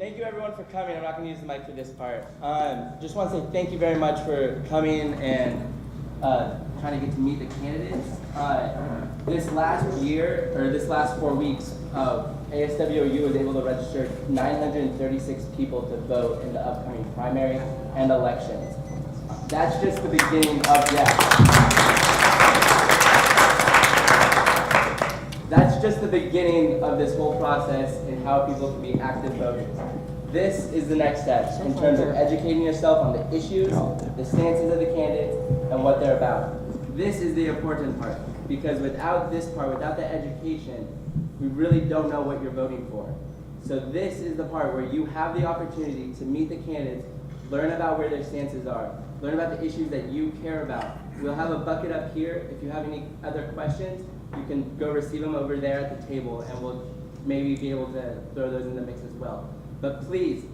Thank you everyone for coming. I'm not going to use the mic for this part. Just want to say thank you very much for coming and trying to get to meet the candidates. This last year, or this last 4 weeks, ASWOU was able to register 936 people to vote in the upcoming primary and elections. That's just the beginning of, That's just the beginning of this whole process and how people can be active voters. This is the next steps in terms of educating yourself on the issues, the stances of the candidates, and what they're about. This is the important part, because without this part, without the education, we really don't know what you're voting for. So this is the part where you have the opportunity to meet the candidates, learn about where their stances are, learn about the issues that you care about. We'll have a bucket up here. If you have any other questions, you can go receive them over there at the table, and we'll maybe be able to throw those in the mix as well. But please,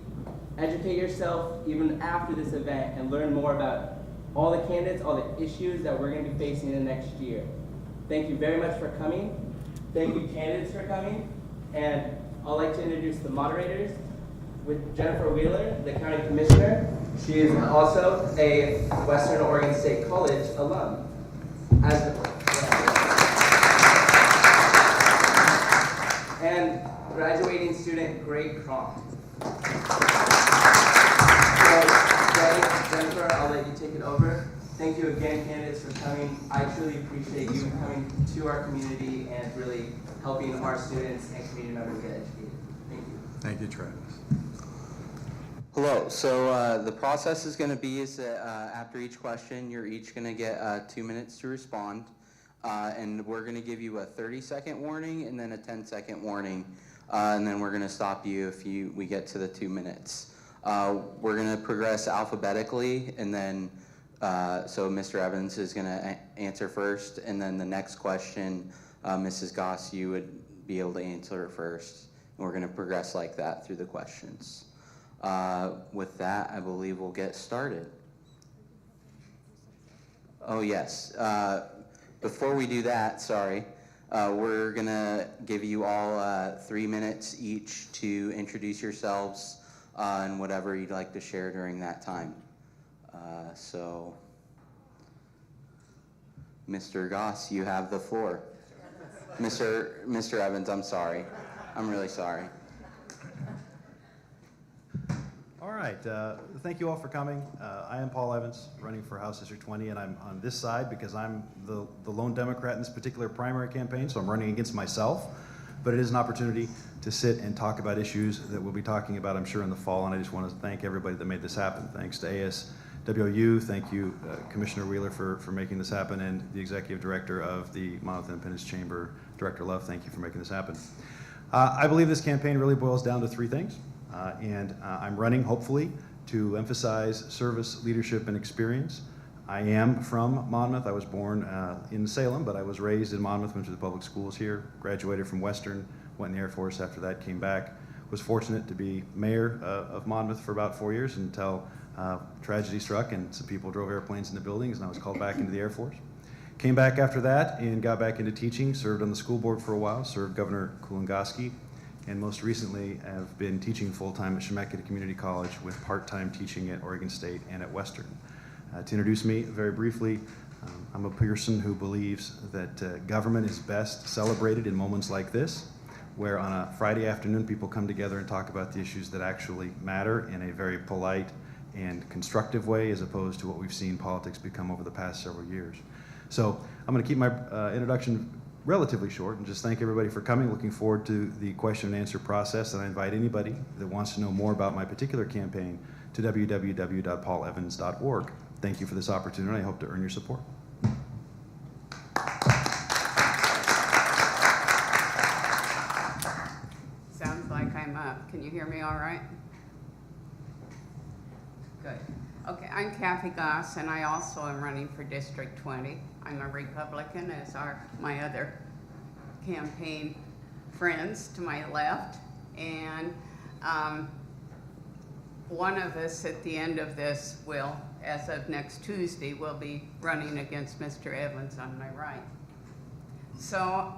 educate yourself even after this event and learn more about all the candidates, all the issues that we're going to be facing in the next year. Thank you very much for coming. Thank you, candidates, for coming. And I'd like to introduce the moderators with Jennifer Wheeler, the county commissioner. She is also a Western Oregon State College alum. And graduating student Greg Cronk. Jennifer, I'll let you take it over. Thank you again, candidates, for coming. I truly appreciate you coming to our community and really helping our students and community members get educated. Thank you. Thank you, Travis. Hello. So the process is going to be is that after each question, you're each going to get 2 minutes to respond. And we're going to give you a 30-second warning and then a 10-second warning. And then we're going to stop you if we get to the 2 minutes. We're going to progress alphabetically, and then so Mr. Evans is going to answer first, and then the next question, Mrs. Goss, you would be able to answer it first. And we're going to progress like that through the questions. With that, I believe we'll get started. Oh, yes. Before we do that, sorry, we're going to give you all 3 minutes each to introduce yourselves and whatever you'd like to share during that time. So, Mr. Goss, you have the floor. Mr. Evans, I'm sorry. I'm really sorry. All right, thank you all for coming. I am Paul Evans, running for House District 20, and I'm on this side because I'm the lone Democrat in this particular primary campaign, so I'm running against myself. But it is an opportunity to sit and talk about issues that we'll be talking about, I'm sure, in the fall, and I just want to thank everybody that made this happen. Thanks to ASWOU, thank you, Commissioner Wheeler, for making this happen, and the Executive Director of the Monmouth Independence Chamber, Director Love, thank you for making this happen. I believe this campaign really boils down to 3 things. I'm running, hopefully, to emphasize service, leadership, and experience. I am from Monmouth. I was born in Salem, but I was raised in Monmouth, went to the public schools here, graduated from Western, went in the Air Force after that, came back. Was fortunate to be mayor of Monmouth for about 4 years until tragedy struck and some people drove airplanes into buildings, and I was called back into the Air Force. Came back after that and got back into teaching, served on the school board for a while, served Governor Kulingoski, and most recently have been teaching full-time at Chemeketa Community College with part-time teaching at Oregon State and at Western. To introduce me very briefly, I'm a person who believes that government is best celebrated in moments like this, where on a Friday afternoon people come together and talk about the issues that actually matter in a very polite and constructive way, as opposed to what we've seen politics become over the past several years. So I'm going to keep my introduction relatively short and just thank everybody for coming. Looking forward to the question and answer process, and I invite anybody that wants to know more about my particular campaign to www.paulevans.org. Thank you for this opportunity. I hope to earn your support. Sounds like I'm up. Can you hear me all right? Good. Okay, I'm Kathy Goss, and I also am running for District 20. I'm a Republican, as are my other campaign friends to my left. And one of us at the end of this will, as of next Tuesday, will be running against Mr. Evans on my right. So,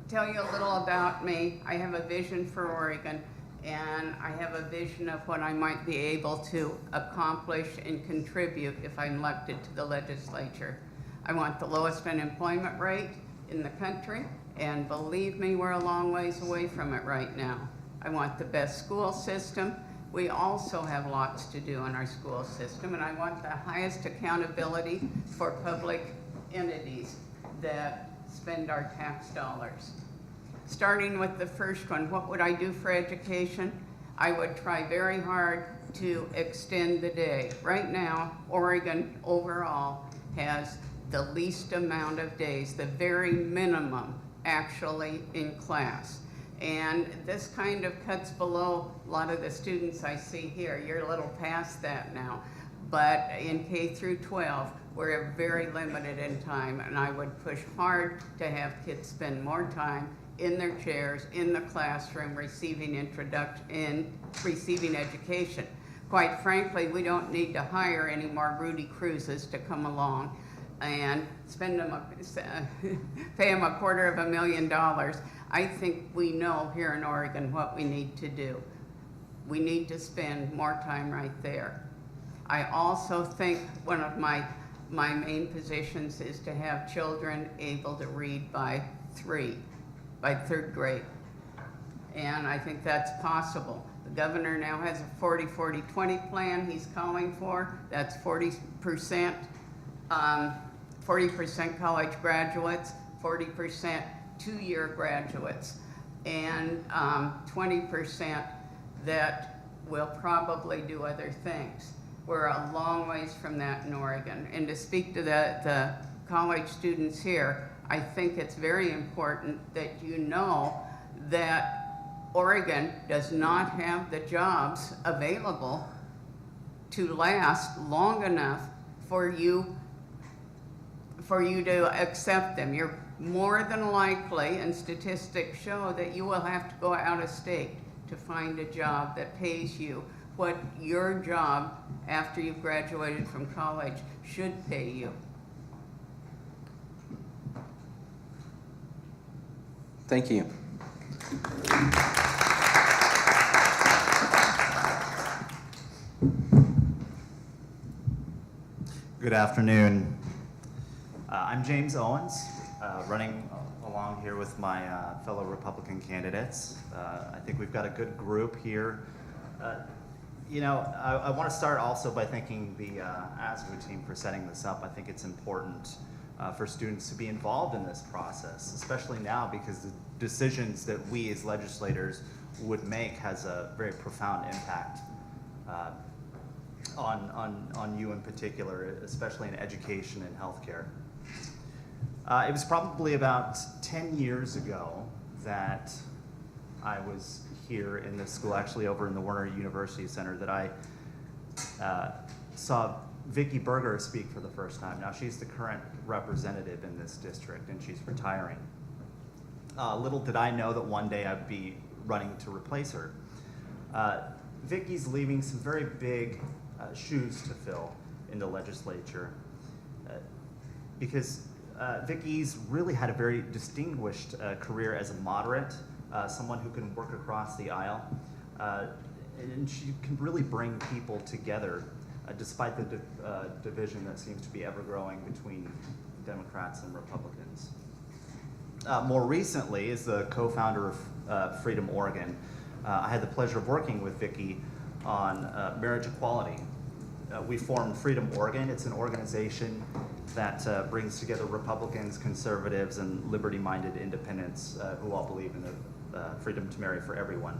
tell you a little about me. I have a vision for Oregon and I have a vision of what I might be able to accomplish and contribute if I'm elected to the legislature. I want the lowest unemployment rate in the country, and believe me, we're a long ways away from it right now. I want the best school system. We also have lots to do in our school system, and I want the highest accountability for public entities that spend our tax dollars. Starting with the first one, what would I do for education? I would try very hard to extend the day. Right now, Oregon overall has the least amount of days, the very minimum actually in class. And this kind of cuts below a lot of the students I see here. You're a little past that now. But in K through 12, we're very limited in time, and I would push hard to have kids spend more time in their chairs, in the classroom, receiving education. Quite frankly, we don't need to hire any more Rudy Cruzes to come along and pay them $250,000. I think we know here in Oregon what we need to do. We need to spend more time right there. I also think one of my main positions is to have children able to read by third grade. And I think that's possible. The governor now has a 40-40-20 plan he's calling for. That's 40% college graduates, 40% two-year graduates, and 20% that will probably do other things. We're a long ways from that in Oregon. And to speak to the college students here, I think it's very important that you know that Oregon does not have the jobs available to last long enough for you to accept them. You're more than likely, and statistics show, that you will have to go out of state to find a job that pays you what your job after you've graduated from college should pay you. Thank you. Good afternoon. I'm James Owens, running along here with my fellow Republican candidates. I think we've got a good group here. I want to start also by thanking the ASVU team for setting this up. I think it's important for students to be involved in this process, especially now because the decisions that we as legislators would make has a very profound impact on you in particular, especially in education and healthcare. It was probably about 10 years ago that I was here in this school, actually over in the Warner University Center, that I saw Vicki Berger speak for the first time. Now she's the current representative in this district and she's retiring. Little did I know that one day I'd be running to replace her. Vicki's leaving some very big shoes to fill in the legislature because Vicki's really had a very distinguished career as a moderate, someone who can work across the aisle, and she can really bring people together despite the division that seems to be ever-growing between Democrats and Republicans. More recently, as the co-founder of Freedom Oregon, I had the pleasure of working with Vicki on marriage equality. We formed Freedom Oregon. It's an organization that brings together Republicans, conservatives, and liberty-minded independents who all believe in the freedom to marry for everyone.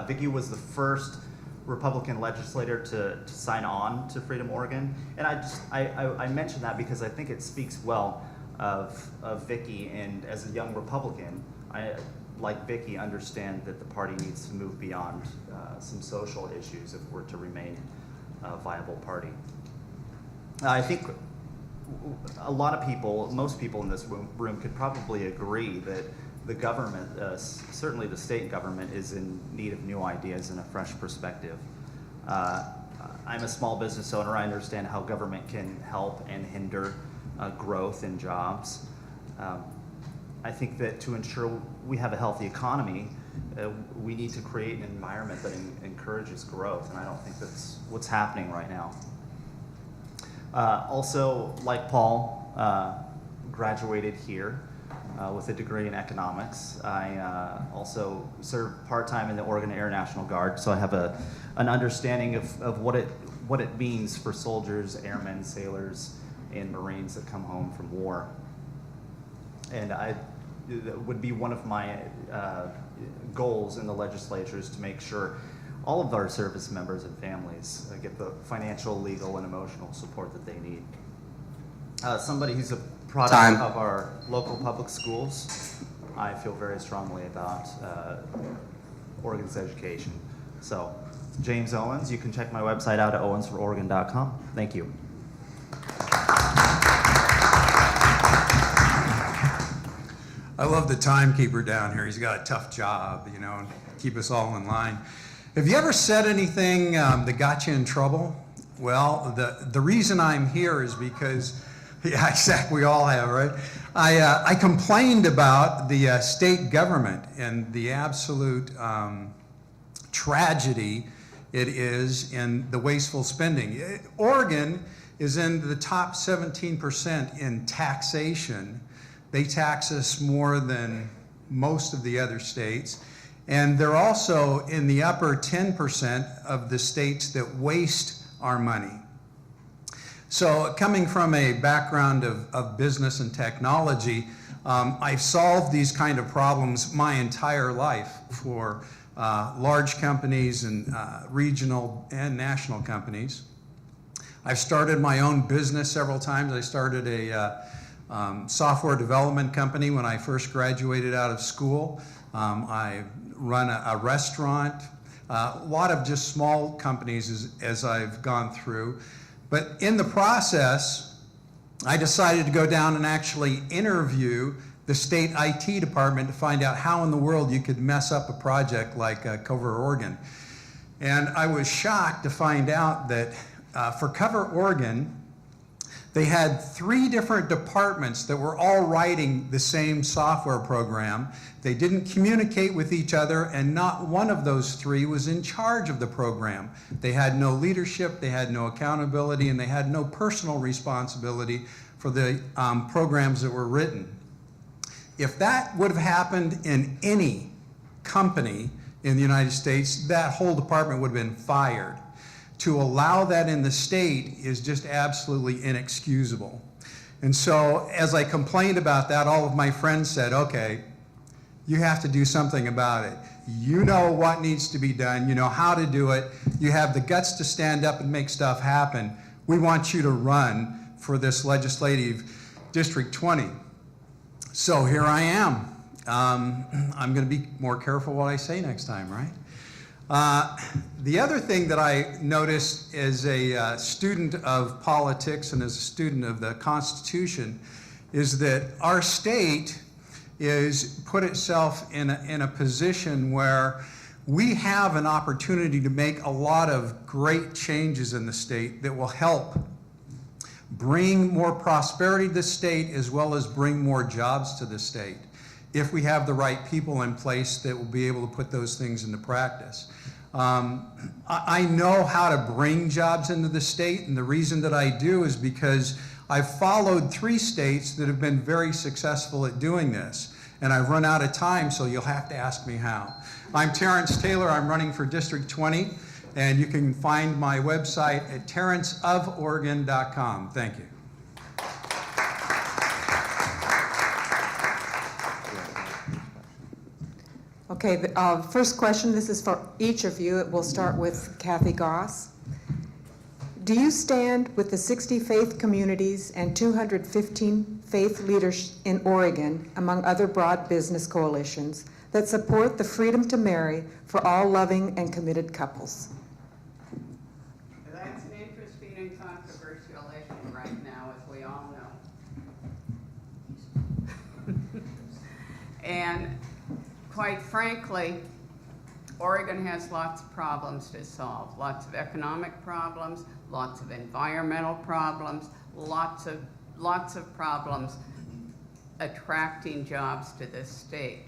Vicki was the first Republican legislator to sign on to Freedom Oregon, and I mention that because I think it speaks well of Vicki, and as a young Republican, I, like Vicki, understand that the party needs to move beyond some social issues if we're to remain a viable party. I think a lot of people, most people in this room could probably agree that the government, certainly the state government, is in need of new ideas and a fresh perspective. I'm a small business owner. I understand how government can help and hinder growth and jobs. I think that to ensure we have a healthy economy, We need to create an environment that encourages growth, and I don't think that's what's happening right now. Also, like Paul, graduated here with a degree in economics. I also serve part-time in the Oregon Air National Guard, so I have an understanding of what it means for soldiers, airmen, sailors, and Marines that come home from war. And that would be one of my goals in the legislature, is to make sure all of our service members and families get the financial, legal, and emotional support that they need. Somebody who's a product Time. of our local public schools, I feel very strongly about Oregon's education. So, James Owens, you can check my website out at owensfororegon.com. Thank you. I love the timekeeper down here. He's got a tough job, you know, and keep us all in line. Have you ever said anything that got you in trouble? Well, the reason I'm here is because, yeah, exactly, we all have, right? I complained about the state government and the absolute tragedy it is in the wasteful spending. Oregon is in the top 17% in taxation. They tax us more than most of the other states. And they're also in the upper 10% of the states that waste our money. So coming from a background of business and technology, I've solved these kind of problems my entire life for large companies and regional and national companies. I've started my own business several times. I started a software development company when I first graduated out of school. I run a restaurant, a lot of just small companies as I've gone through. But in the process, I decided to go down and actually interview the state IT department to find out how in the world you could mess up a project like Cover Oregon. And I was shocked to find out that for Cover Oregon, they had 3 different departments that were all writing the same software program. They didn't communicate with each other, and not one of those 3 was in charge of the program. They had no leadership, they had no accountability, and they had no personal responsibility for the programs that were written. If that would have happened in any company in the United States, that whole department would have been fired. To allow that in the state is just absolutely inexcusable. And so as I complained about that, all of my friends said, okay, you have to do something about it. You know what needs to be done. You know how to do it. You have the guts to stand up and make stuff happen. We want you to run for this legislative District 20. So here I am. I'm going to be more careful what I say next time, right? The other thing that I noticed as a student of politics and as a student of the Constitution is that our state is put itself in a position where we have an opportunity to make a lot of great changes in the state that will help bring more prosperity to the state as well as bring more jobs to the state if we have the right people in place that will be able to put those things into practice. I know how to bring jobs into the state, and the reason that I do is because I've followed 3 states that have been very successful at doing this. And I've run out of time, so you'll have to ask me how. I'm Terrence Taylor. I'm running for District 20, and you can find my website at terrenceoforegon.com. Thank you. Okay, the first question, this is for each of you. We'll start with Kathy Goss. Do you stand with the 60 faith communities and 215 faith leaders in Oregon, among other broad business coalitions, that support the freedom to marry for all loving and committed couples? That's an interesting and controversial issue right now, as we all know. And quite frankly, Oregon has lots of problems to solve, lots of economic problems, lots of environmental problems, lots of problems attracting jobs to this state.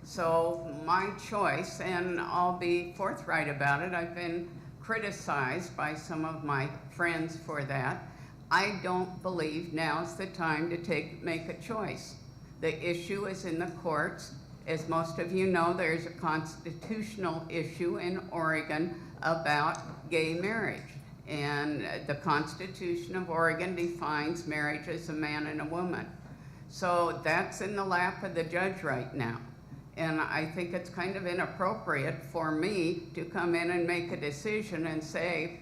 So my choice, and I'll be forthright about it, I've been criticized by some of my friends for that. I don't believe now's the time to make a choice. The issue is in the courts. As most of you know, there's a constitutional issue in Oregon about gay marriage. And the Constitution of Oregon defines marriage as a man and a woman. So that's in the lap of the judge right now. And I think it's kind of inappropriate for me to come in and make a decision and say,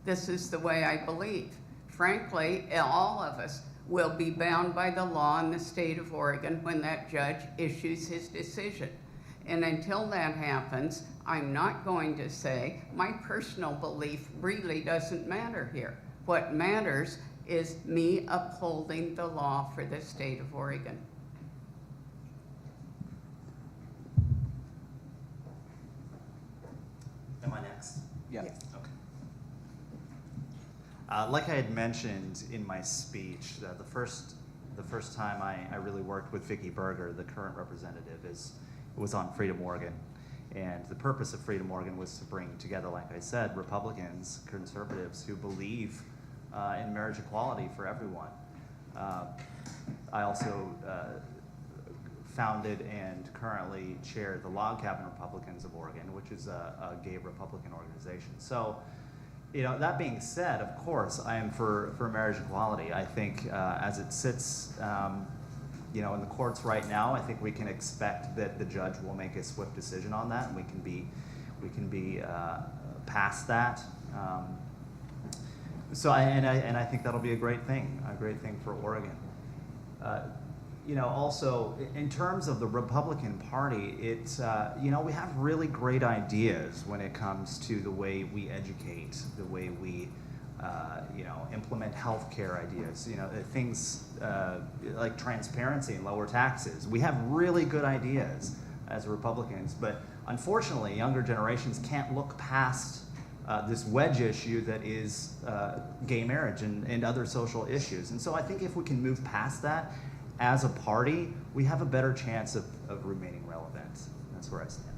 this is the way I believe. Frankly, all of us will be bound by the law in the state of Oregon when that judge issues his decision. And until that happens, I'm not going to say my personal belief really doesn't matter here. What matters is me upholding the law for the state of Oregon. Am I next? Yeah. Yes. Okay. Like I had mentioned in my speech, the first time I really worked with Vicki Berger, the current representative, was on Freedom Oregon. And the purpose of Freedom Oregon was to bring together, like I said, Republicans, conservatives who believe in marriage equality for everyone. I also founded and currently chair the Log Cabin Republicans of Oregon, which is a gay Republican organization. So, you know, that being said, of course, I am for marriage equality. I think as it sits, you know, in the courts right now, I think we can expect that the judge will make a swift decision on that, and we can be past that. So, I think that'll be a great thing for Oregon. You know, also in terms of the Republican Party, it's you know, we have really great ideas when it comes to the way we educate, the way we you know, implement healthcare ideas. You know, things like transparency and lower taxes. We have really good ideas as Republicans, but unfortunately, younger generations can't look past this wedge issue that is gay marriage and other social issues. And so I think if we can move past that as a party, we have a better chance of remaining relevant. That's where I stand.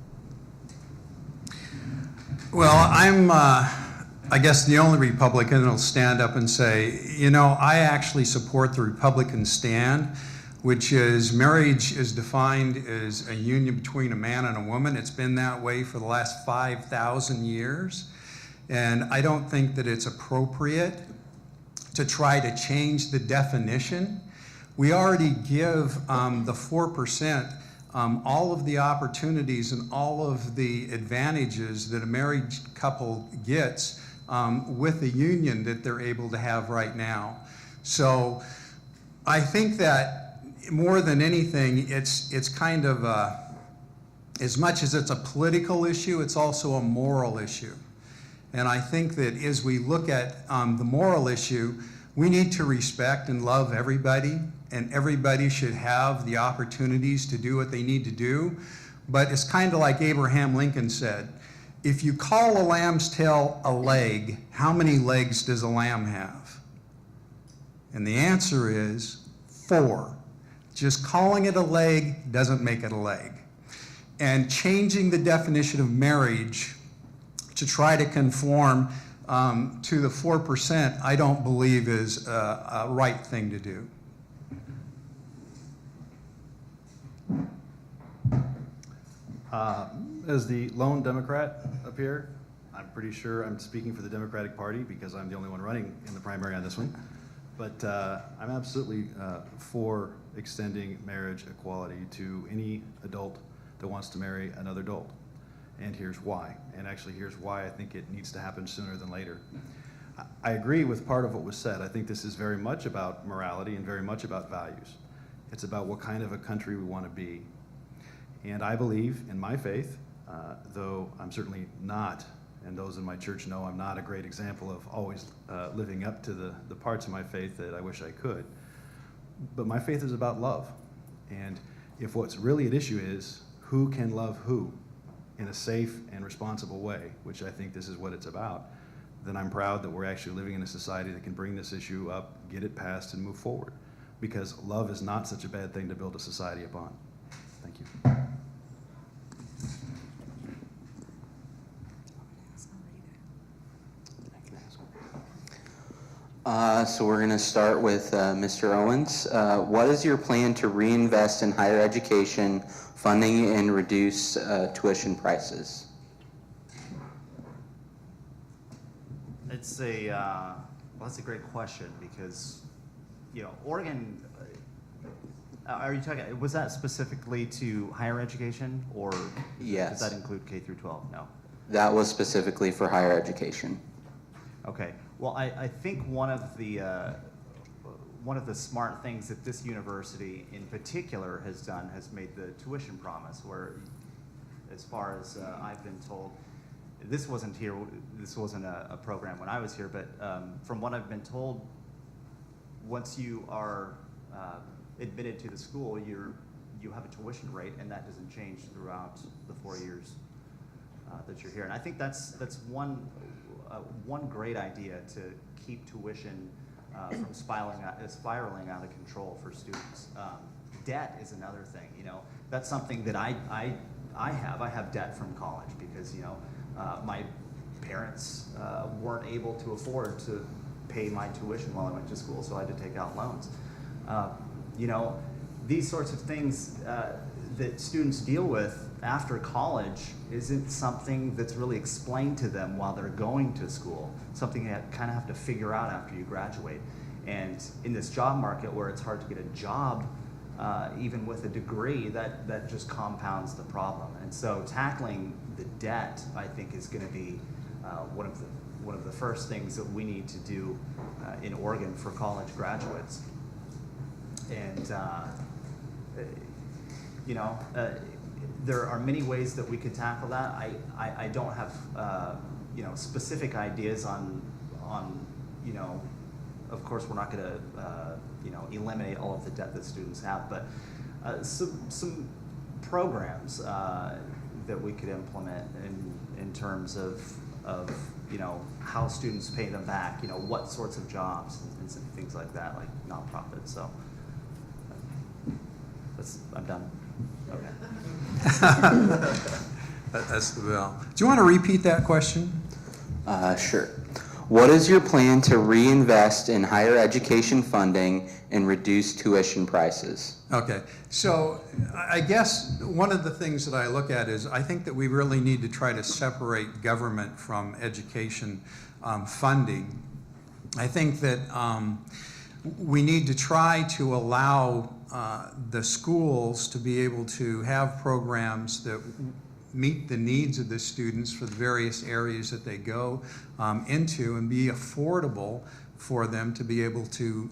Well, I'm, I guess, the only Republican that'll stand up and say, you know, I actually support the Republican stand, which is marriage is defined as a union between a man and a woman. It's been that way for the last 5,000 years. And I don't think that it's appropriate to try to change the definition. We already give the 4% all of the opportunities and all of the advantages that a married couple gets with the union that they're able to have right now. So I think that more than anything, it's kind of as much as it's a political issue, it's also a moral issue. And I think that as we look at the moral issue, we need to respect and love everybody, and everybody should have the opportunities to do what they need to do. But it's kind of like Abraham Lincoln said, if you call a lamb's tail a leg, how many legs does a lamb have? And the answer is 4. Just calling it a leg doesn't make it a leg. And changing the definition of marriage to try to conform to the 4%, I don't believe is a right thing to do. As the lone Democrat up here, I'm pretty sure I'm speaking for the Democratic Party because I'm the only one running in the primary on this one. But I'm absolutely for extending marriage equality to any adult that wants to marry another adult. And here's why. And actually, here's why I think it needs to happen sooner than later. I agree with part of what was said. I think this is very much about morality and very much about values. It's about what kind of a country we want to be. And I believe in my faith, though I'm certainly not, and those in my church know I'm not a great example of always living up to the parts of my faith that I wish I could. But my faith is about love. And if what's really at issue is who can love who in a safe and responsible way, which I think this is what it's about, then I'm proud that we're actually living in a society that can bring this issue up, get it passed, and move forward. Because love is not such a bad thing to build a society upon. Thank you. So we're going to start with Mr. Owens. What is your plan to reinvest in higher education funding and reduce tuition prices? It's well, that's a great question because, you know, Oregon, are you talking, was that specifically to higher education or Yes. does that include K through 12? No. That was specifically for higher education. Okay. Well, I think one of the smart things that this university in particular has done has made the tuition promise, where, as far as I've been told, this wasn't a program when I was here, but from what I've been told, once you are admitted to the school, you have a tuition rate, and that doesn't change throughout the 4 years that you're here. And I think that's one great idea to keep tuition from spiraling out of control for students. Debt is another thing. You know, that's something that I have debt from college because, you know, my parents weren't able to afford to pay my tuition while I went to school, so I had to take out loans. You know, these sorts of things that students deal with after college isn't something that's really explained to them while they're going to school, something you kind of have to figure out after you graduate. And in this job market where it's hard to get a job, even with a degree, that just compounds the problem. And so tackling the debt, I think, is going to be one of the first things that we need to do in Oregon for college graduates. And you know, there are many ways that we could tackle that. I don't have you know, specific ideas on you know, of course we're not going to you know, eliminate all of the debt that students have, but some programs that we could implement in terms of you know, how students pay them back, you know, what sorts of jobs and things like that, like nonprofits. So I'm done. Okay. That's the bill. Do you want to repeat that question? Sure. What is your plan to reinvest in higher education funding and reduce tuition prices? Okay, so I guess one of the things that I look at is I think that we really need to try to separate government from education funding. I think that we need to try to allow the schools to be able to have programs that meet the needs of the students for the various areas that they go into and be affordable for them to be able to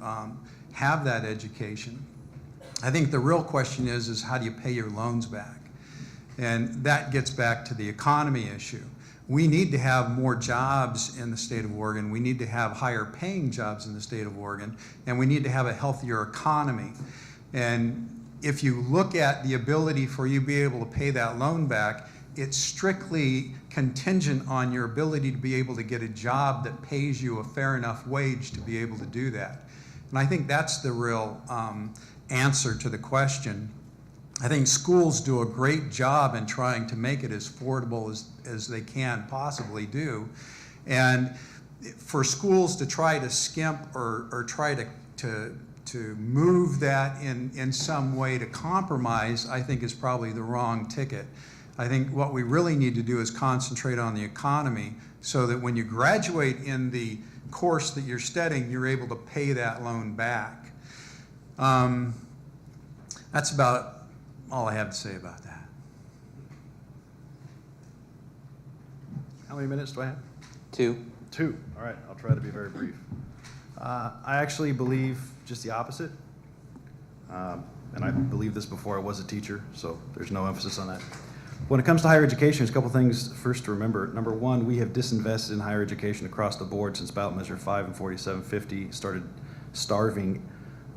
have that education. I think the real question is how do you pay your loans back? And that gets back to the economy issue. We need to have more jobs in the state of Oregon. We need to have higher paying jobs in the state of Oregon, and we need to have a healthier economy. And if you look at the ability for you to be able to pay that loan back, it's strictly contingent on your ability to be able to get a job that pays you a fair enough wage to be able to do that. And I think that's the real answer to the question. I think schools do a great job in trying to make it as affordable as they can possibly do. And for schools to try to skimp or try to move that in some way to compromise, I think is probably the wrong ticket. I think what we really need to do is concentrate on the economy so that when you graduate in the course that you're studying, you're able to pay that loan back. That's about all I have to say about that. How many minutes do I have? 2. 2. All right, I'll try to be very brief. I actually believe just the opposite. And I believed this before I was a teacher, so there's no emphasis on that. When it comes to higher education, there's a couple things first to remember. Number one, we have disinvested in higher education across the board since ballot measure 5 and 4750 started starving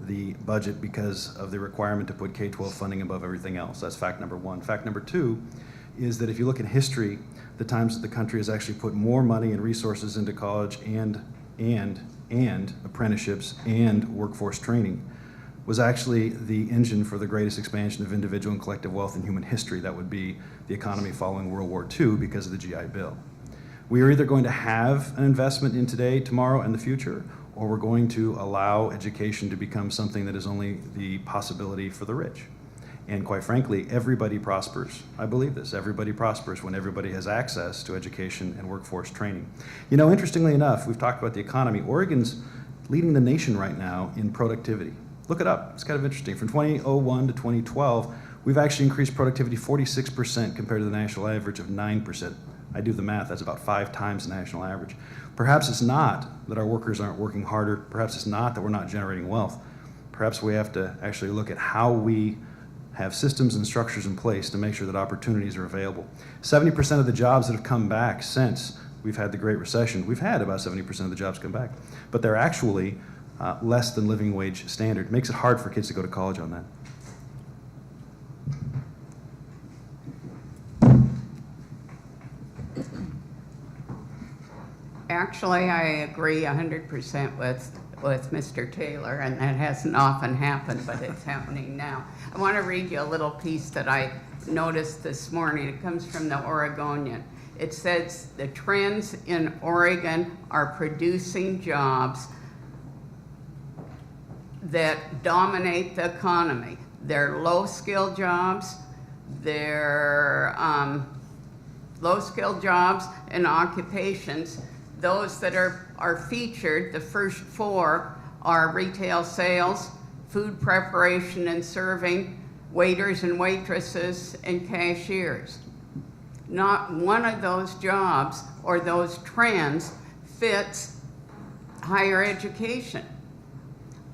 the budget because of the requirement to put K-12 funding above everything else. That's fact number one. Fact number two is that if you look at history, the times that the country has actually put more money and resources into college and apprenticeships and workforce training was actually the engine for the greatest expansion of individual and collective wealth in human history. That would be the economy following World War II because of the GI Bill. We are either going to have an investment in today, tomorrow, and the future, or or we're going to allow education to become something that is only the possibility for the rich. And quite frankly, everybody prospers. I believe this. Everybody prospers when everybody has access to education and workforce training. You know, interestingly enough, we've talked about the economy. Oregon's leading the nation right now in productivity. Look it up. It's kind of interesting. From 2001 to 2012, we've actually increased productivity 46% compared to the national average of 9%. I do the math. That's about 5 times the national average. Perhaps it's not that our workers aren't working harder. Perhaps it's not that we're not generating wealth. Perhaps we have to actually look at how we have systems and structures in place to make sure that opportunities are available. 70% of the jobs that have come back since we've had the Great Recession, we've had about 70% of the jobs come back, but they're actually less than living wage standard. It makes it hard for kids to go to college on that. Actually, I agree 100% with Mr. Taylor, and that hasn't often happened, but it's happening now. I want to read you a little piece that I noticed this morning. It comes from the Oregonian. It says, the trends in Oregon are producing jobs that dominate the economy. They're low-skilled jobs, they're low-skilled jobs and occupations. Those that are featured, the first 4 are retail sales, food preparation and serving, waiters and waitresses, and cashiers. Not one of those jobs or those trends fits higher education.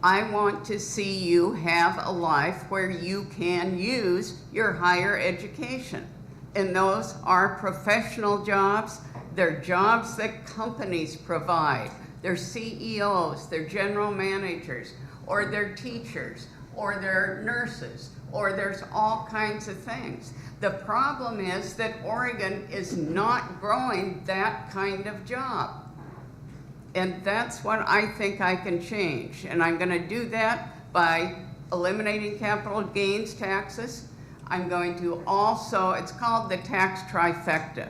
I want to see you have a life where you can use your higher education. And those are professional jobs. They're jobs that companies provide. They're CEOs, they're general managers, or they're teachers, or they're nurses, or there's all kinds of things. The problem is that Oregon is not growing that kind of job. And that's what I think I can change. And I'm going to do that by eliminating capital gains taxes. I'm going to also, it's called the tax trifecta.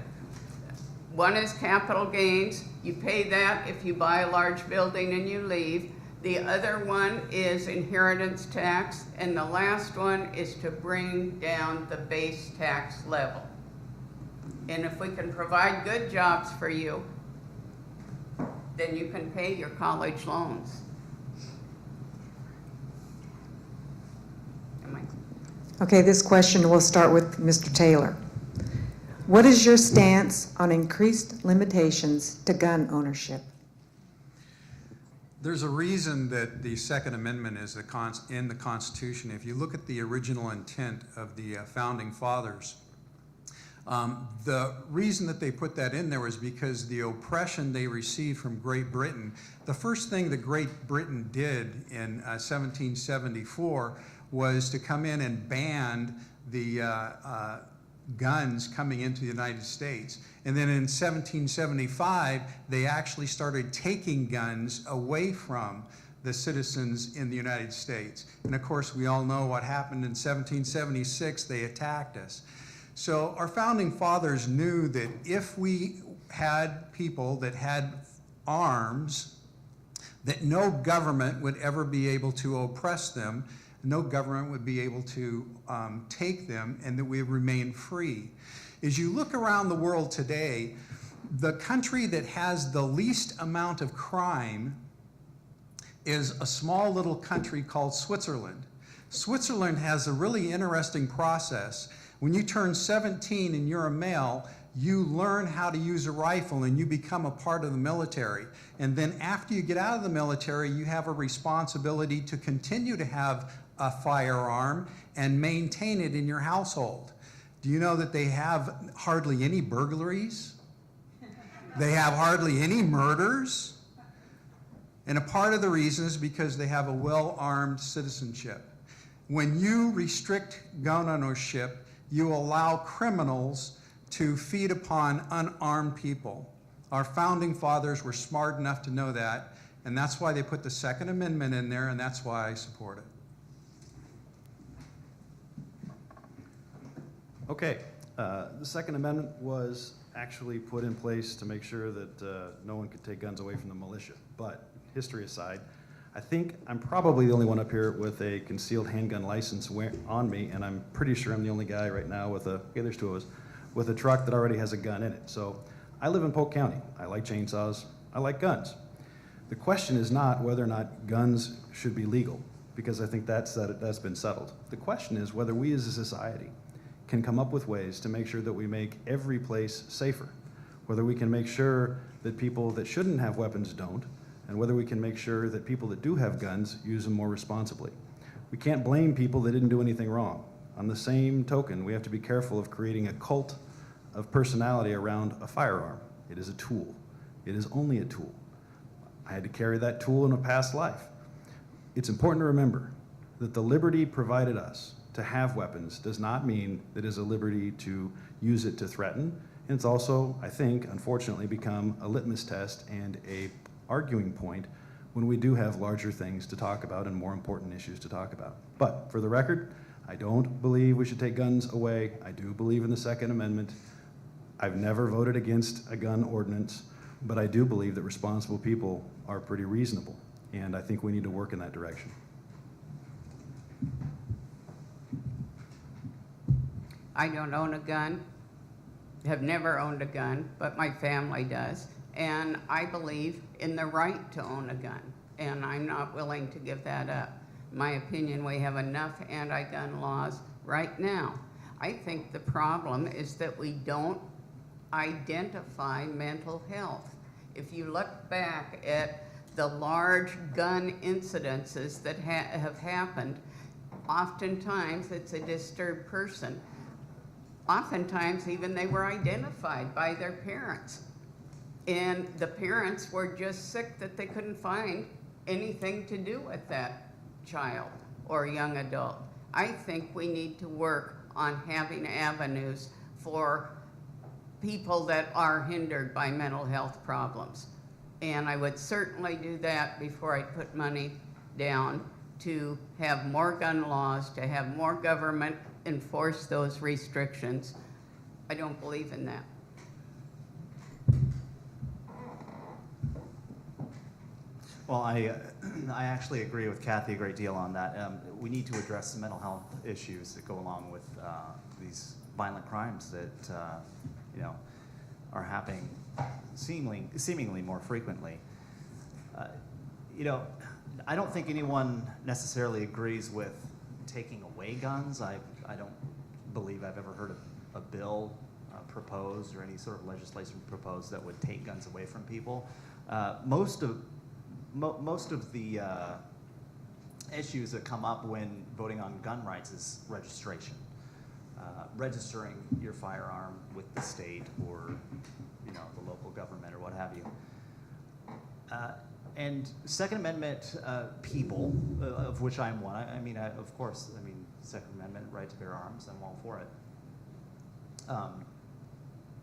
One is capital gains. You pay that if you buy a large building and you leave. The other one is inheritance tax. And the last one is to bring down the base tax level. And if we can provide good jobs for you, then you can pay your college loans. Okay, this question will start with Mr. Taylor. What is your stance on increased limitations to gun ownership? There's a reason that the Second Amendment is in the Constitution. If you look at the original intent of the Founding Fathers, the reason that they put that in there was because the oppression they received from Great Britain. The first thing that Great Britain did in 1774 was to come in and ban the guns coming into the United States. And then in 1775, they actually started taking guns away from the citizens in the United States. And of course, we all know what happened in 1776. They attacked us. So our Founding Fathers knew that if we had people that had arms, that no government would ever be able to oppress them, no government would be able to take them, and that we remain free. As you look around the world today, the country that has the least amount of crime is a small little country called Switzerland. Switzerland has a really interesting process. When you turn 17 and you're a male, you learn how to use a rifle and you become a part of the military. And then after you get out of the military, you have a responsibility to continue to have a firearm and maintain it in your household. Do you know that they have hardly any burglaries? They have hardly any murders. And a part of the reason is because they have a well-armed citizenship. When you restrict gun ownership, you allow criminals to feed upon unarmed people. Our Founding Fathers were smart enough to know that, and that's why they put the Second Amendment in there, and that's why I support it. Okay, the Second Amendment was actually put in place to make sure that no one could take guns away from the militia. But history aside, I think I'm probably the only one up here with a concealed handgun license on me, and I'm pretty sure I'm the only guy right now with okay, there's two of us, with a truck that already has a gun in it. So I live in Polk County. I like chainsaws. I like guns. The question is not whether or not guns should be legal, because I think that's been settled. The question is whether we as a society can come up with ways to make sure that we make every place safer, whether we can make sure that people that shouldn't have weapons don't, and whether we can make sure that people that do have guns use them more responsibly. We can't blame people that didn't do anything wrong. On the same token, we have to be careful of creating a cult of personality around a firearm. It is a tool. It is only a tool. I had to carry that tool in a past life. It's important to remember that the liberty provided us to have weapons does not mean that it is a liberty to use it to threaten. And it's also, I think, unfortunately become a litmus test and a arguing point when we do have larger things to talk about and more important issues to talk about. But for the record, I don't believe we should take guns away. I do believe in the Second Amendment. I've never voted against a gun ordinance, but I do believe that responsible people are pretty reasonable, and I think we need to work in that direction. I don't own a gun, have never owned a gun, but my family does. And I believe in the right to own a gun, and I'm not willing to give that up. In my opinion, we have enough anti-gun laws right now. I think the problem is that we don't identify mental health. If you look back at the large gun incidences that have happened, oftentimes it's a disturbed person. Oftentimes even they were identified by their parents. And the parents were just sick that they couldn't find anything to do with that child or young adult. I think we need to work on having avenues for people that are hindered by mental health problems. And I would certainly do that before I put money down to have more gun laws, to have more government enforce those restrictions. I don't believe in that. Well, I actually agree with Kathy a great deal on that. We need to address the mental health issues that go along with these violent crimes that are happening seemingly more frequently. I don't think anyone necessarily agrees with taking away guns. I don't believe I've ever heard of a bill proposed or any sort of legislation proposed that would take guns away from people. Most of the issues that come up when voting on gun rights is registration. Registering your firearm with the state or the local government or what have you. And Second Amendment people, of which I'm one, of course, Second Amendment, right to bear arms, I'm all for it.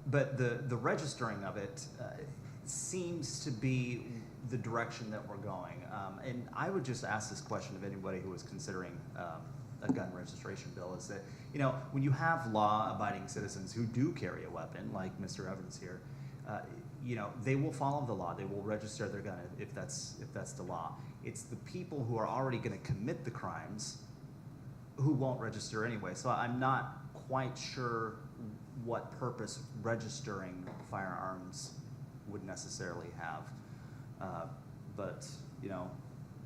But the registering of it seems to be the direction that we're going. And I would just ask this question of anybody who is considering a gun registration bill, is that, when you have law-abiding citizens who do carry a weapon, like Mr. Evans here, they will follow the law. They will register their gun if that's the law. It's the people who are already going to commit the crimes who won't register anyway. So I'm not quite sure what purpose registering firearms would necessarily have. But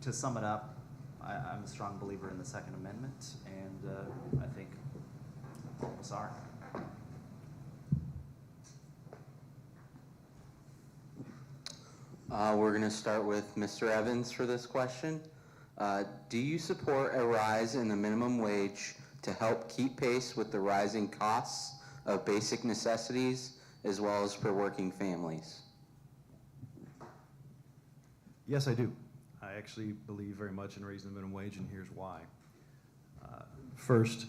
to sum it up, I'm a strong believer in the Second Amendment, and I think all of us are. We're going to start with Mr. Evans for this question. Do you support a rise in the minimum wage to help keep pace with the rising costs of basic necessities as well as for working families? Yes, I do. I actually believe very much in raising the minimum wage, and here's why. First,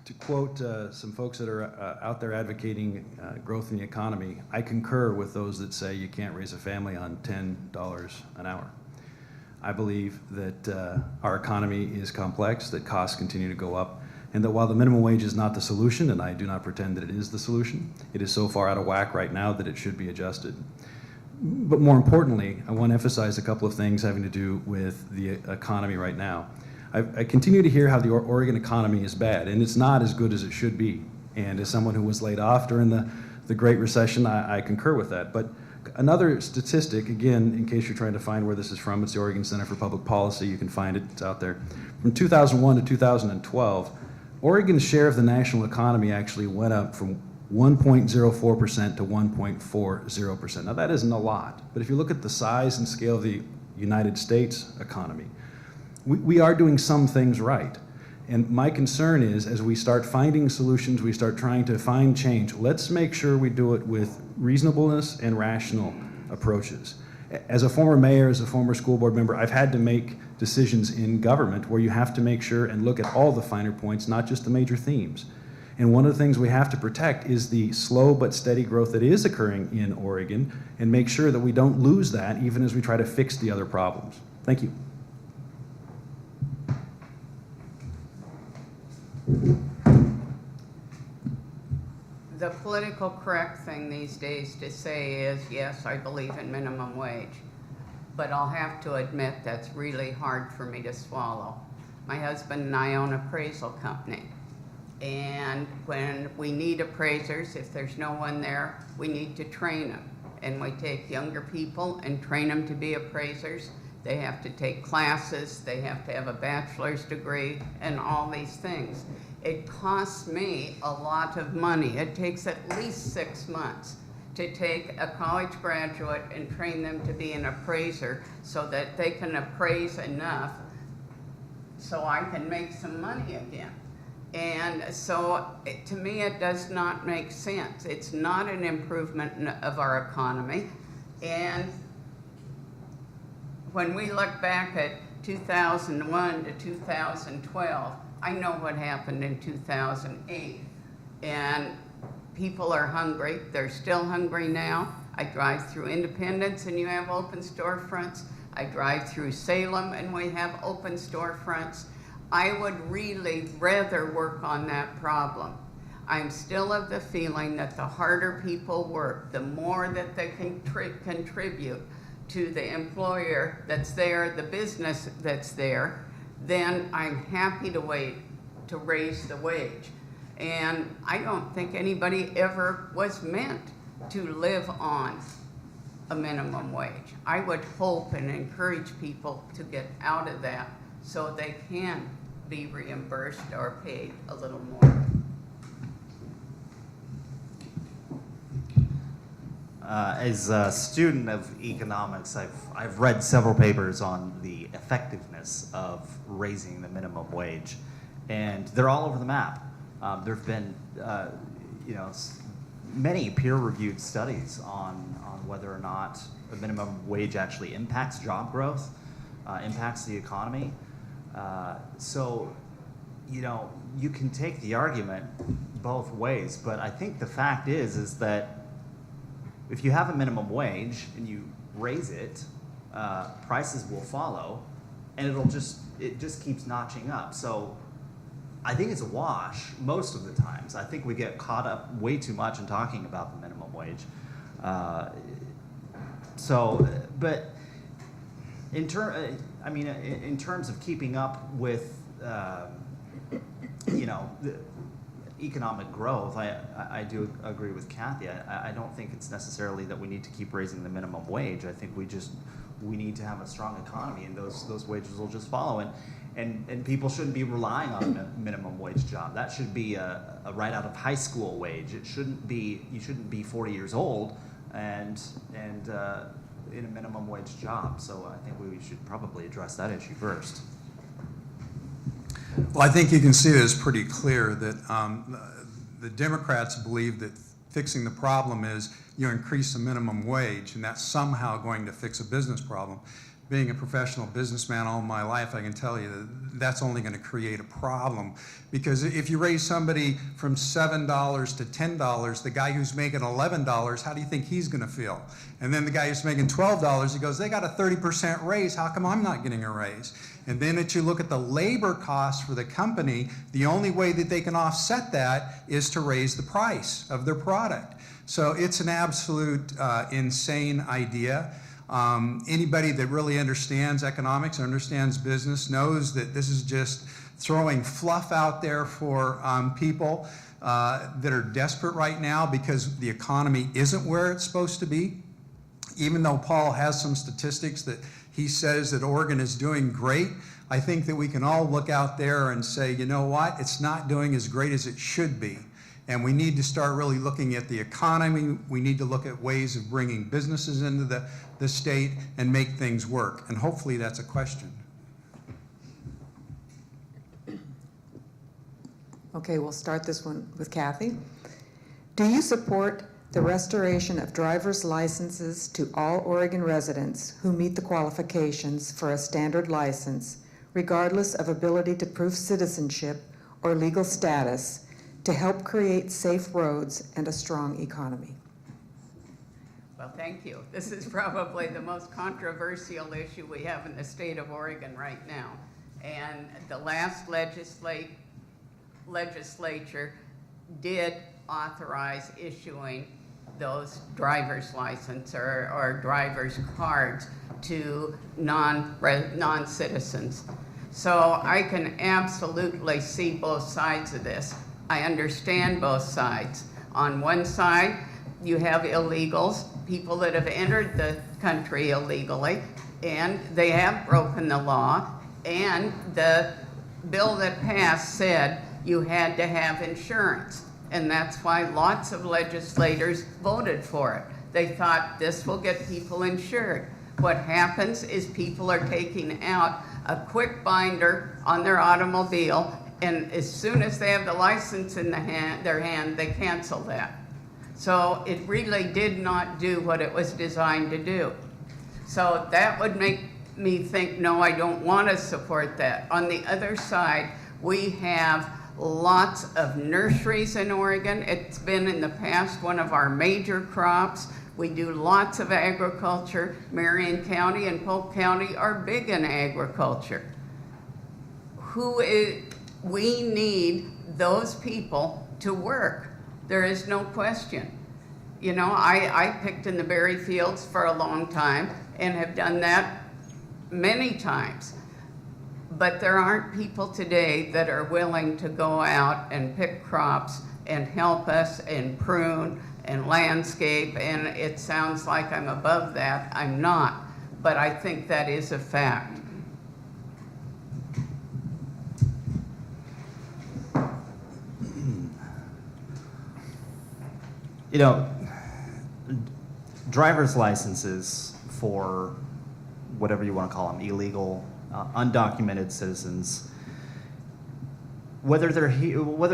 to quote some folks that are out there advocating growth in the economy, I concur with those that say you can't raise a family on $10 an hour. I believe that our economy is complex, that costs continue to go up, and that while the minimum wage is not the solution, and I do not pretend that it is the solution, it is so far out of whack right now that it should be adjusted. But more importantly, I want to emphasize a couple of things having to do with the economy right now. I continue to hear how the Oregon economy is bad, and it's not as good as it should be. And as someone who was laid off during the Great Recession, I concur with that. But another statistic, again, in case you're trying to find where this is from, it's the Oregon Center for Public Policy. You can find it, it's out there. From 2001 to 2012, Oregon's share of the national economy actually went up from 1.04% to 1.40%. Now that isn't a lot, but if you look at the size and scale of the United States economy, we are doing some things right. And my concern is, as we start finding solutions, we start trying to find change, let's make sure we do it with reasonableness and rational approaches. As a former mayor, as a former school board member, I've had to make decisions in government where you have to make sure and look at all the finer points, not just the major themes. And one of the things we have to protect is the slow but steady growth that is occurring in Oregon, and make sure that we don't lose that even as we try to fix the other problems. Thank you. The political correct thing these days to say is, yes, I believe in minimum wage. But I'll have to admit that's really hard for me to swallow. My husband and I own an appraisal company. And when we need appraisers, if there's no one there, we need to train them. And we take younger people and train them to be appraisers. They have to take classes, they have to have a bachelor's degree, and all these things. It costs me a lot of money. It takes at least 6 months to take a college graduate and train them to be an appraiser so that they can appraise enough so I can make some money again. And so, to me, it does not make sense. It's not an improvement of our economy. And when we look back at 2001 to 2012, I know what happened in 2008. And people are hungry. They're still hungry now. I drive through Independence and you have open storefronts. I drive through Salem and we have open storefronts. I would really rather work on that problem. I'm still of the feeling that the harder people work, the more that they can contribute to the employer that's there, the business that's there, then I'm happy to wait to raise the wage. And I don't think anybody ever was meant to live on a minimum wage. I would hope and encourage people to get out of that so they can be reimbursed or paid a little more. As a student of economics, I've read several papers on the effectiveness of raising the minimum wage, and they're all over the map. There have been, many peer-reviewed studies on whether or not a minimum wage actually impacts job growth, impacts the economy. So, you can take the argument both ways, but I think the fact is that if you have a minimum wage and you raise it, prices will follow, and it just keeps notching up. So I think it's a wash most of the times. I think we get caught up way too much in talking about the minimum wage. But in terms of keeping up with, the economic growth, I do agree with Kathy. I don't think it's necessarily that we need to keep raising the minimum wage. I think we need to have a strong economy, and those wages will just follow. And people shouldn't be relying on a minimum wage job. That should be a right out of high school wage. You shouldn't be 40 years old and in a minimum wage job. So I think we should probably address that issue first. Well, I think you can see that it's pretty clear that the Democrats believe that fixing the problem is you increase the minimum wage, and that's somehow going to fix a business problem. being a professional businessman all my life, I can tell you that that's only going to create a problem. Because if you raise somebody from $7 to $10, the guy who's making $11, how do you think he's going to feel? And then the guy who's making $12, he goes, they got a 30% raise, how come I'm not getting a raise? And then if you look at the labor costs for the company, the only way that they can offset that is to raise the price of their product. So it's an absolute insane idea. Anybody that really understands economics, understands business, knows that this is just throwing fluff out there for people that are desperate right now because the economy isn't where it's supposed to be. Even though Paul has some statistics that he says that Oregon is doing great, I think that we can all look out there and say, you know what, it's not doing as great as it should be. And we need to start really looking at the economy. We need to look at ways of bringing businesses into the state and make things work. And hopefully that's a question. Okay, we'll start this one with Kathy. Do you support the restoration of driver's licenses to all Oregon residents who meet the qualifications for a standard license, regardless of ability to prove citizenship or legal status, to help create safe roads and a strong economy? Well, thank you. This is probably the most controversial issue we have in the state of Oregon right now. And the last legislature did authorize issuing those driver's license or driver's cards to non-citizens. So I can absolutely see both sides of this. I understand both sides. On one side, you have illegals, people that have entered the country illegally, and they have broken the law, and the bill that passed said you had to have insurance, and that's why lots of legislators voted for it. They thought this will get people insured. What happens is people are taking out a quick binder on their automobile, and as soon as they have the license in their hand, they cancel that. So it really did not do what it was designed to do. So that would make me think, no, I don't want to support that. On the other side, we have lots of nurseries in Oregon. It's been in the past one of our major crops. We do lots of agriculture. Marion County and Polk County are big in agriculture. We need those people to work. There is no question. You know, I picked in the berry fields for a long time and have done that many times. But there aren't people today that are willing to go out and pick crops and help us and prune and landscape, and it sounds like I'm above that. I'm not, but I think that is a fact. You know, driver's licenses for whatever you want to call them, illegal, undocumented citizens, whether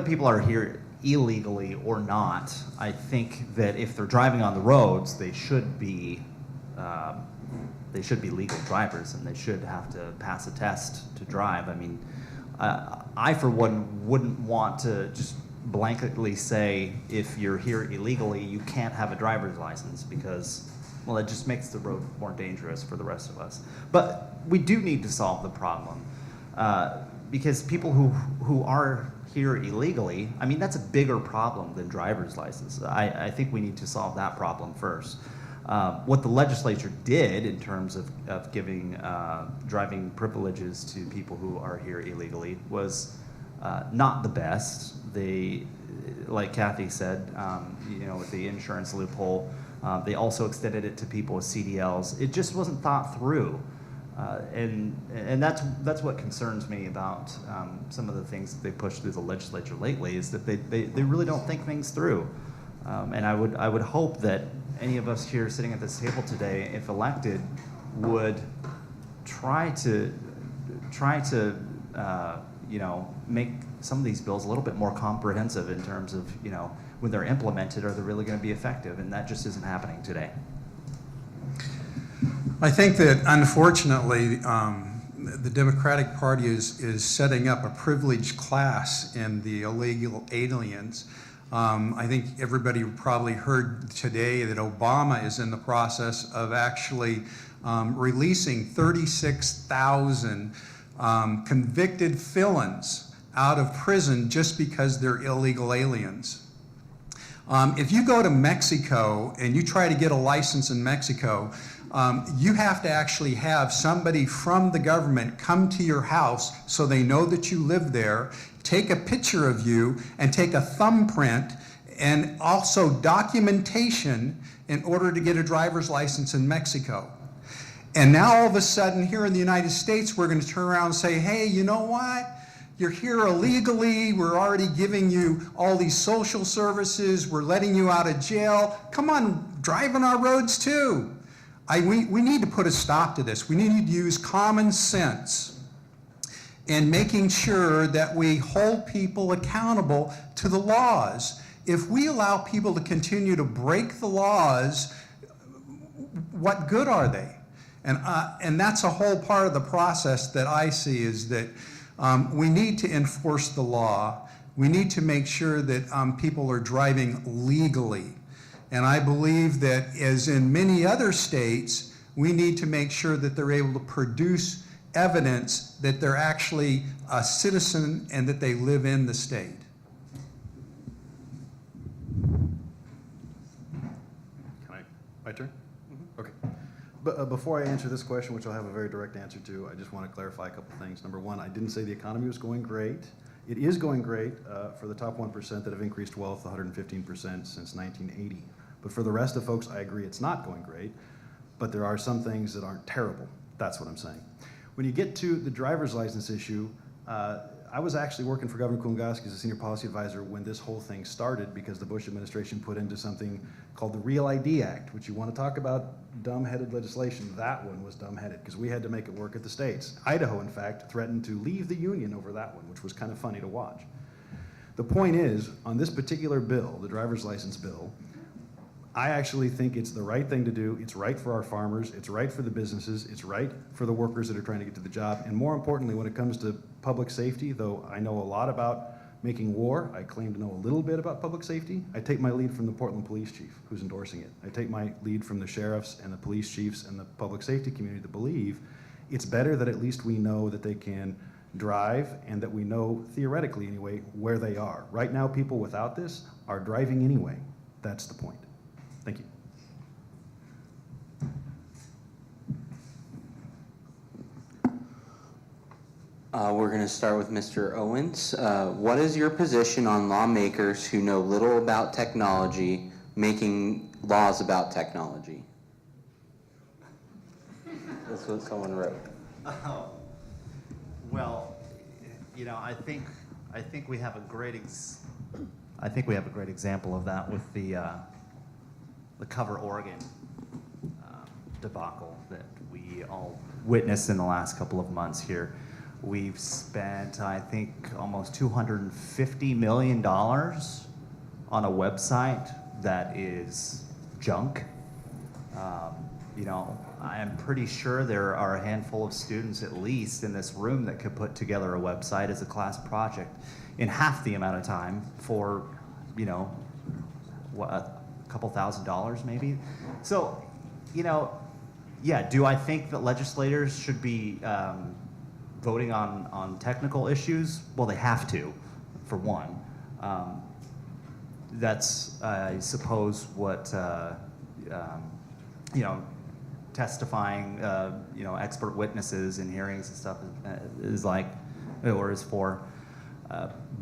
people are here illegally or not, I think that if they're driving on the roads, they should be legal drivers, and they should have to pass a test to drive. I mean, I for one wouldn't want to just blanketly say if you're here illegally you can't have a driver's license, because, well, it just makes the road more dangerous for the rest of us. But we do need to solve the problem, because people who are here illegally, I mean, that's a bigger problem than driver's licenses. I think we need to solve that problem first. What the legislature did in terms of giving driving privileges to people who are here illegally was not the best. They, like Kathy said, you know, with the insurance loophole, they also extended it to people with CDLs. It just wasn't thought through, and that's what concerns me about some of the things that they pushed through the legislature lately, is that they really don't think things through. And I would hope that any of us here sitting at this table today, if elected, would try to you know, make some of these bills a little bit more comprehensive in terms of, you know, when they're implemented, are they really going to be effective? And that just isn't happening today. I think that unfortunately, the Democratic Party is setting up a privileged class in the illegal aliens. I think everybody probably heard today that Obama is in the process of actually releasing 36,000 convicted felons out of prison just because they're illegal aliens. If you go to Mexico and you try to get a license in Mexico, you have to actually have somebody from the government come to your house so they know that you live there, take a picture of you, and take a thumbprint, and also documentation in order to get a driver's license in Mexico. And now all of a sudden here in the United States, we're going to turn around and say, hey, you know what? You're here illegally. We're already giving you all these social services. We're letting you out of jail. Come on, drive on our roads too. We need to put a stop to this. We need to use common sense in making sure that we hold people accountable to the laws. If we allow people to continue to break the laws, what good are they? And that's a whole part of the process that I see, is that we need to enforce the law. We need to make sure that people are driving legally. And I believe that, as in many other states, we need to make sure that they're able to produce evidence that they're actually a citizen and that they live in the state. My turn? Okay. But before I answer this question, which I'll have a very direct answer to, I just want to clarify a couple things. Number one, I didn't say the economy was going great. It is going great for the top 1% that have increased wealth 115% since 1980. But for the rest of folks, I agree it's not going great, but there are some things that aren't terrible. That's what I'm saying. When you get to the driver's license issue, I was actually working for Governor Kulongoski as a senior policy advisor when this whole thing started, because the Bush administration put into something called the Real ID Act, which you want to talk about dumb-headed legislation. That one was dumb-headed because we had to make it work at the states. Idaho, in fact, threatened to leave the union over that one, which was kind of funny to watch. The point is, on this particular bill, the driver's license bill, I actually think it's the right thing to do. It's right for our farmers. It's right for the businesses. It's right for the workers that are trying to get to the job. And more importantly, when it comes to public safety, though I know a lot about making war, I claim to know a little bit about public safety. I take my lead from the Portland police chief, who's endorsing it. I take my lead from the sheriffs and the police chiefs and the public safety community that believe it's better that at least we know that they can drive, and that we know, theoretically anyway, where they are. Right now, people without this are driving anyway. That's the point. Thank you. We're going to start with Mr. Owens. What is your position on lawmakers who know little about technology making laws about technology? That's what someone wrote. Well, you know, I think we have a great example of that with the Cover Oregon debacle that we all witnessed in the last couple of months here. We've spent, I think, almost $250 million on a website that is junk. You know, I am pretty sure there are a handful of students, at least in this room, that could put together a website as a class project in half the amount of time for, you know, what, a couple $1,000s maybe. So, you know, yeah, do I think that legislators should be voting on technical issues? Well, they have to, for one. That's, I suppose, what, you know, testifying, you know, expert witnesses in hearings and stuff is like, or is for.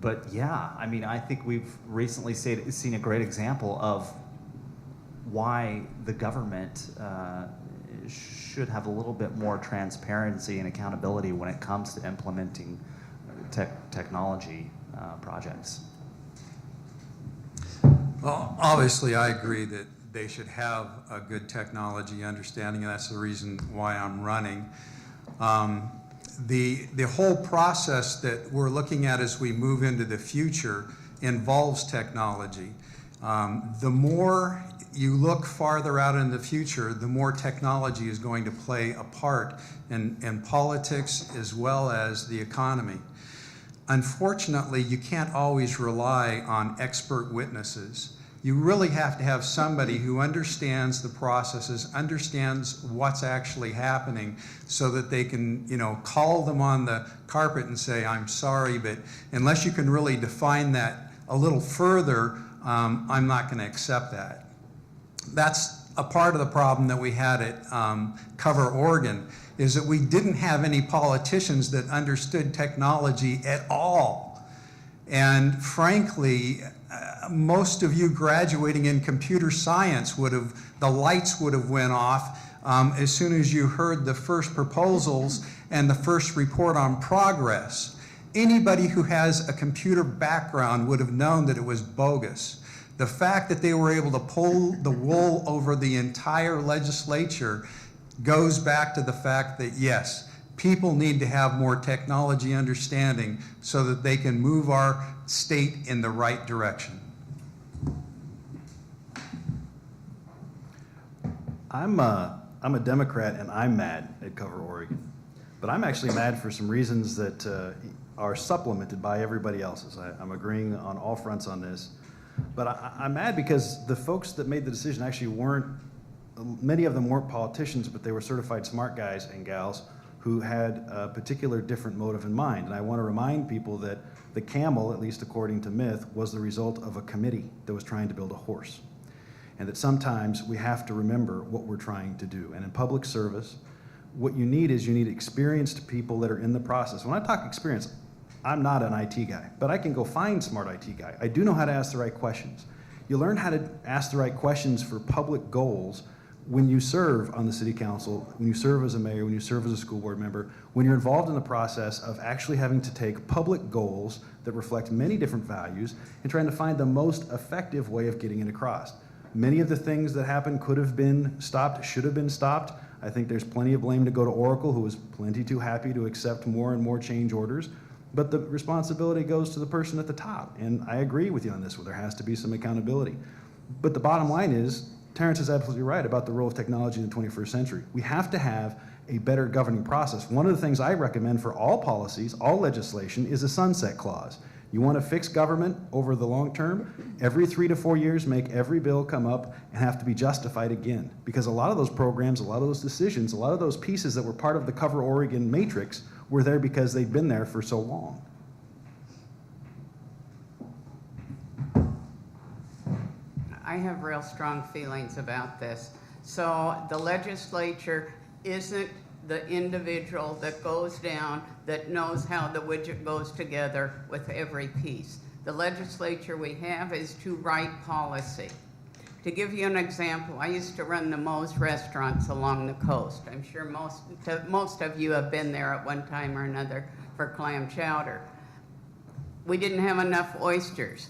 But yeah, I mean, I think we've recently seen a great example of why the government should have a little bit more transparency and accountability when it comes to implementing technology projects. Well, obviously, I agree that they should have a good technology understanding, and that's the reason why I'm running. The whole process that we're looking at as we move into the future involves technology. The more you look farther out in the future, the more technology is going to play a part in politics as well as the economy. Unfortunately, you can't always rely on expert witnesses. You really have to have somebody who understands the processes, understands what's actually happening, so that they can, call them on the carpet and say, I'm sorry, but unless you can really define that a little further, I'm not going to accept that. That's a part of the problem that we had at Cover Oregon, is that we didn't have any politicians that understood technology at all. And frankly, most of you graduating in computer science the lights would have went off as soon as you heard the first proposals and the first report on progress. Anybody who has a computer background would have known that it was bogus. The fact that they were able to pull the wool over the entire legislature goes back to the fact that, yes, people need to have more technology understanding so that they can move our state in the right direction. I'm a Democrat and I'm mad at Cover Oregon, but I'm actually mad for some reasons that are supplemented by everybody else's. I'm agreeing on all fronts on this, but I'm mad because the folks that made the decision actually weren't, many of them weren't politicians, but they were certified smart guys and gals who had a particular different motive in mind. And I want to remind people that the camel, at least according to myth, was the result of a committee that was trying to build a horse. And that sometimes we have to remember what we're trying to do. And in public service, what you need is experienced people that are in the process. When I talk experience, I'm not an IT guy, but I can go find smart IT guy. I do know how to ask the right questions. You learn how to ask the right questions for public goals when you serve on the city council, when you serve as a mayor, when you serve as a school board member, when you're involved in the process of actually having to take public goals that reflect many different values and trying to find the most effective way of getting it across. Many of the things that happened could have been stopped, should have been stopped. I think there's plenty of blame to go to Oracle, who was plenty too happy to accept more and more change orders. But the responsibility goes to the person at the top. And I agree with you on this, where there has to be some accountability. But the bottom line is, Terrence is absolutely right about the role of technology in the 21st century. We have to have a better governing process. One of the things I recommend for all policies, all legislation, is a sunset clause. You want to fix government over the long term? Every 3 to 4 years, make every bill come up and have to be justified again. Because a lot of those programs, a lot of those decisions, a lot of those pieces that were part of the Cover Oregon matrix were there because they'd been there for so long. I have real strong feelings about this. So the legislature isn't the individual that goes down that knows how the widget goes together with every piece. The legislature we have is to write policy. To give you an example, I used to run the Moe's restaurants along the coast. I'm sure most of you have been there at one time or another for clam chowder. We didn't have enough oysters,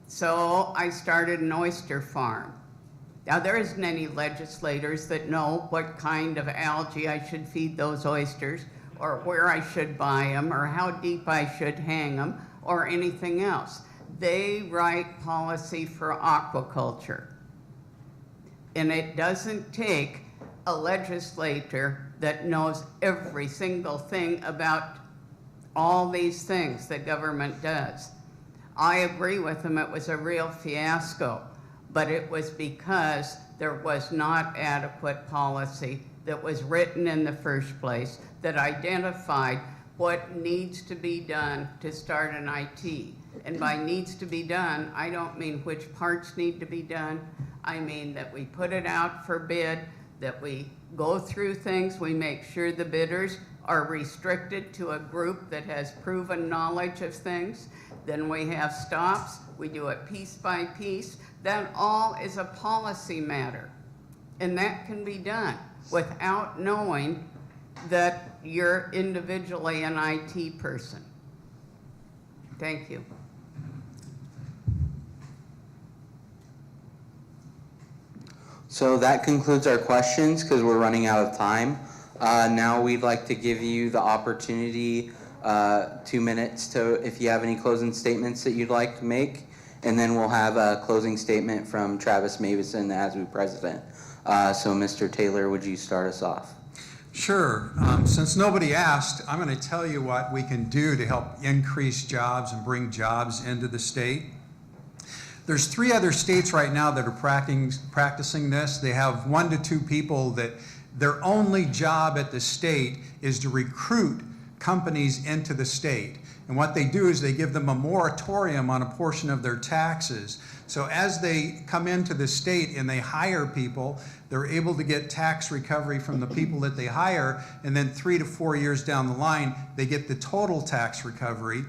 so I started an oyster farm. Now, there isn't any legislators that know what kind of algae I should feed those oysters, or where I should buy them, or how deep I should hang them, or anything else. They write policy for aquaculture. And it doesn't take a legislator that knows every single thing about all these things that government does. I agree with them, it was a real fiasco, but it was because there was not adequate policy that was written in the first place that identified what needs to be done to start an IT. And by needs to be done, I don't mean which parts need to be done. I mean that we put it out for bid, that we go through things, we make sure the bidders are restricted to a group that has proven knowledge of things. Then we have stops, we do it piece by piece. That all is a policy matter. And that can be done without knowing that you're individually an IT person. Thank you. So that concludes our questions because we're running out of time. Now we'd like to give you the opportunity, 2 minutes to, if you have any closing statements that you'd like to make. And then we'll have a closing statement from Travis Mavison, the ASBU president. So Mr. Taylor, would you start us off? Sure. Since nobody asked, I'm going to tell you what we can do to help increase jobs and bring jobs into the state. There's 3 other states right now that are practicing this. They have 1 to 2 people that their only job at the state is to recruit companies into the state. And what they do is they give them a moratorium on a portion of their taxes. So as they come into the state and they hire people, they're able to get tax recovery from the people that they hire, and then 3 to 4 years down the line, they get the total tax recovery.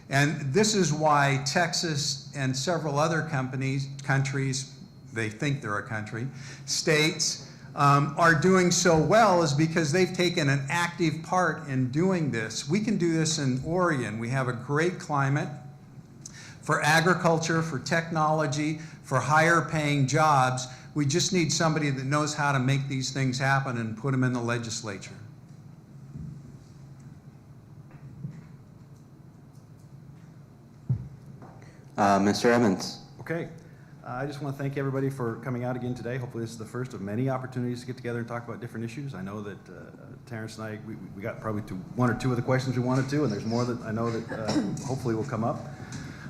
And this is why Texas and several other countries, they think they're a country, states, are doing so well is because they've taken an active part in doing this. We can do this in Oregon. We have a great climate for agriculture, for technology, for higher paying jobs. We just need somebody that knows how to make these things happen and put them in the legislature. Mr. Evans. Okay. I just want to thank everybody for coming out again today. Hopefully this is the first of many opportunities to get together and talk about different issues. I know that Terrence and I, we got probably to 1 or 2 of the questions we wanted to, and there's more that I know that hopefully will come up.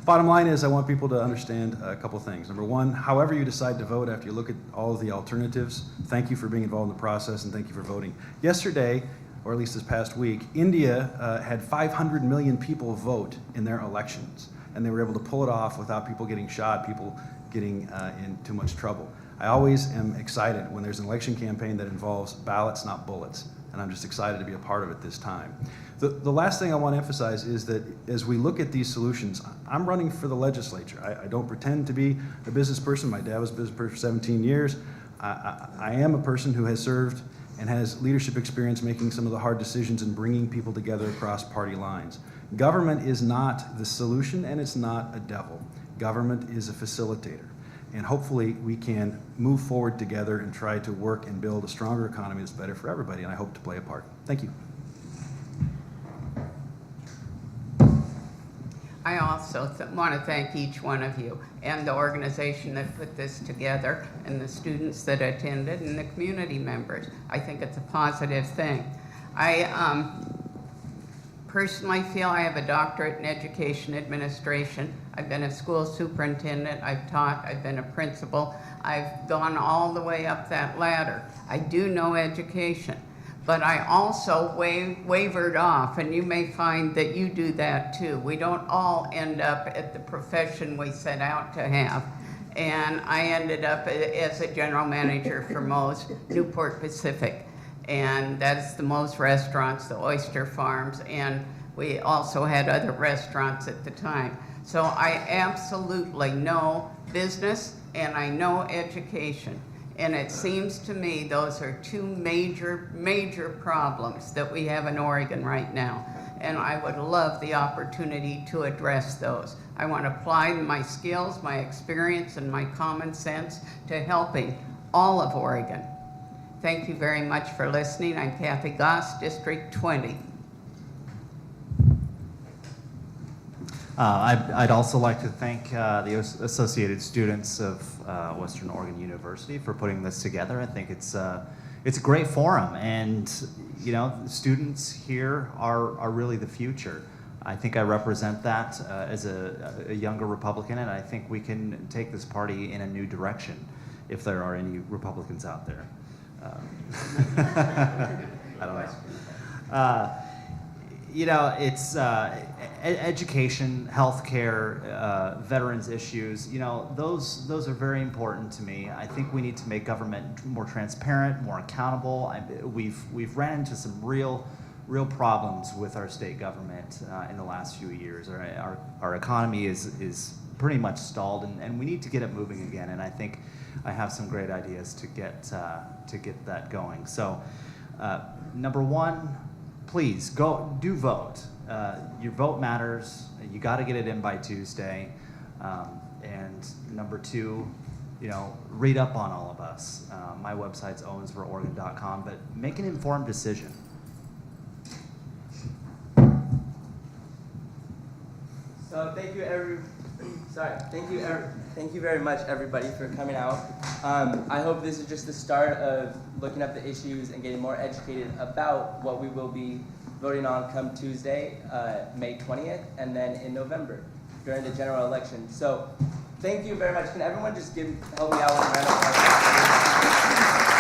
Bottom line is I want people to understand a couple things. Number 1, however you decide to vote after you look at all of the alternatives, thank you for being involved in the process and thank you for voting. Yesterday, or at least this past week, India had 500 million people vote in their elections, and they were able to pull it off without people getting shot, people getting in too much trouble. I always am excited when there's an election campaign that involves ballots, not bullets, and I'm just excited to be a part of it this time. The last thing I want to emphasize is that as we look at these solutions, I'm running for the legislature. I don't pretend to be a business person. My dad was a business person for 17 years. I am a person who has served and has leadership experience making some of the hard decisions and bringing people together across party lines. Government is not the solution, and it's not a devil. Government is a facilitator. And hopefully we can move forward together and try to work and build a stronger economy that's better for everybody, and I hope to play a part. Thank you. I also want to thank each one of you and the organization that put this together and the students that attended and the community members. I think it's a positive thing. I personally feel I have a doctorate in education administration. I've been a school superintendent, I've taught, I've been a principal. I've gone all the way up that ladder. I do know education. But I also wavered off, and you may find that you do that too. We don't all end up at the profession we set out to have. And I ended up as a general manager for Moe's Newport Pacific. And that's the Moe's restaurants, the oyster farms, and we also had other restaurants at the time. So I absolutely know business and I know education. And it seems to me those are 2 major problems that we have in Oregon right now. And I would love the opportunity to address those. I want to apply my skills, my experience, and my common sense to helping all of Oregon. Thank you very much for listening. I'm Kathy Goss, District 20. I'd also like to thank the Associated Students of Western Oregon University for putting this together. I think it's a great forum, and you know, students here are really the future. I think I represent that as a younger Republican, and I think we can take this party in a new direction if there are any Republicans out there. I don't know. You know, it's education, healthcare, veterans issues. You know, those are very important to me. I think we need to make government more transparent, more accountable. We've ran into some real problems with our state government in the last few years. Our economy is pretty much stalled, and we need to get it moving again. And I think I have some great ideas to get that going. So, number 1. Please do vote. Your vote matters. You got to get it in by Tuesday. And number 2, you know, read up on all of us. My website's owensfororegon.com, but make an informed decision. So thank you Sorry. Thank you very much, everybody, for coming out. I hope this is just the start of looking up the issues and getting more educated about what we will be voting on come Tuesday, May 20th, and then in November during the general election. So, thank you very much. Can everyone just help me out with a round of applause?